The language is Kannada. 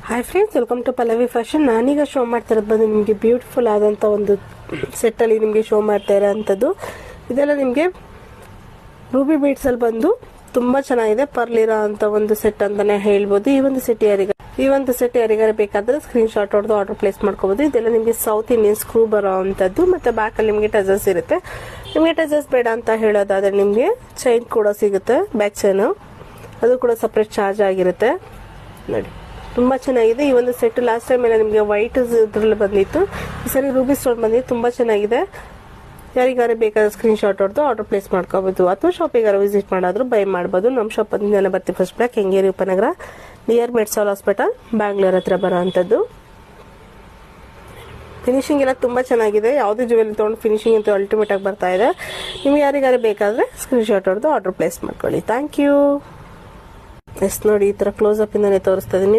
Hi friends, welcome to Pallavi fashion. ನಾನೀಗ ಶೋ ಮಾಡ್ತಾ ಇರೋದು ಬಂದು ನಿಮಗೆ ಬ್ಯೂಟಿಫುಲ್ ಆದಂಥ ಒಂದು ಸೆಟ್ಟಲ್ಲಿ ನಿಮಗೆ ಶೋ ಮಾಡ್ತಾ ಇರೋಂಥದ್ದು. ಇದೆಲ್ಲ ನಿಮಗೆ ರೂಬಿ ಬೀಡ್ಸಲ್ಲಿ ಬಂದು ತುಂಬ ಚೆನ್ನಾಗಿದೆ. ಪರ್ಲಿರೋ ಅಂತ ಒಂದು ಸೆಟ್ ಅಂತಲೇ ಹೇಳ್ಬೋದು. ಈ ಒಂದು ಸೆಟ್ ಯಾರಿಗಾರ ಬೇಕಾದರೆ ಸ್ಕ್ರೀನ್ ಶಾಟ್ ಹೊಡೆದು ಆರ್ಡರ್ ಪ್ಲೇಸ್ ಮಾಡ್ಕೋಬೋದು. ಇದೆಲ್ಲ ನಿಮಗೆ ಸೌತ್ ಇಂಡಿಯನ್ ಸ್ಕ್ರೂ ಬರೋ ಅಂಥದ್ದು. ಮತ್ತು ಬ್ಯಾಕಲ್ಲಿ ನಿಮಗೆ ಟಜರ್ಸ್ ಇರುತ್ತೆ. ನಿಮಗೆ ಟಜರ್ಸ್ ಬೇಡ ಅಂತ ಹೇಳೋದಾದರೆ ನಿಮಗೆ ಚೈನ್ ಕೂಡ ಸಿಗುತ್ತೆ. ಬ್ಯಾಕ್ ಚೈನು ಅದು ಕೂಡ ಸಪ್ರೇಟ್ ಚಾರ್ಜ್ ಆಗಿರುತ್ತೆ. ನೋಡಿ, ತುಂಬ ಚೆನ್ನಾಗಿದೆ. ಈ ಒಂದು ಸೆಟ್ ಲಾಸ್ಟ್ ಟೈಮ್ ಎಲ್ಲ ನಿಮಗೆ ವೈಟ್ ಇದ್ರಲ್ಲಿ ಬಂದಿತ್ತು. ಈ ಸರಿ ರೂಬಿ ಸ್ಟೋನ್ ಬಂದಿದ್ದು ತುಂಬ ಚೆನ್ನಾಗಿದೆ. ಯಾರಿಗಾರು ಬೇಕಾದ್ರೆ ಸ್ಕ್ರೀನ್ ಶಾಟ್ ಹೊಡೆದು ಆರ್ಡರ್ ಪ್ಲೇಸ್ ಮಾಡ್ಕೋಬೋದು, ಅಥವಾ ಶಾಪಿಗಾರ ವಿಸಿಟ್ ಮಾಡಾದರೂ ಬೈ ಮಾಡ್ಬೋದು. ನಮ್ಮ ಶಾಪ್ ಬಂದು ಬರ್ತೀವಿ ಫಸ್ಟ್ ಬ್ಲಾಕ್, ಕೆಂಗೇರಿ ಉಪನಗರ, ನಿಯರ್ ಮೆಡ್ಸಾಲ್ ಹಾಸ್ಪಿಟಲ್, ಬ್ಯಾಂಗ್ಳೂರ್ ಹತ್ರ ಬರೋ ಅಂಥದ್ದು. ಫಿನಿಶಿಂಗ್ ಎಲ್ಲ ತುಂಬ ಚೆನ್ನಾಗಿದೆ. ಯಾವುದೇ ಜ್ಯುವೆಲ್ಲರಿ ತೊಗೊಂಡು ಫಿನಿಶಿಂಗ್ ಅಂತೂ ಅಲ್ಟಿಮೇಟ್ ಆಗಿ ಬರ್ತಾ ಇದೆ. ನಿಮ್ಗೆ ಯಾರಿಗಾರು ಬೇಕಾದರೆ ಸ್ಕ್ರೀನ್ ಶಾಟ್ ಹೊಡೆದು ಆರ್ಡರ್ ಪ್ಲೇಸ್ ಮಾಡ್ಕೊಳ್ಳಿ. Thank you. ಎಸ್ ನೋಡಿ, ಈ ಥರ ಕ್ಲೋಸ್ ಅಪ್ ಇಂದಾನೆ ತೋರಿಸ್ತಾ ಇದ್ದೀನಿ.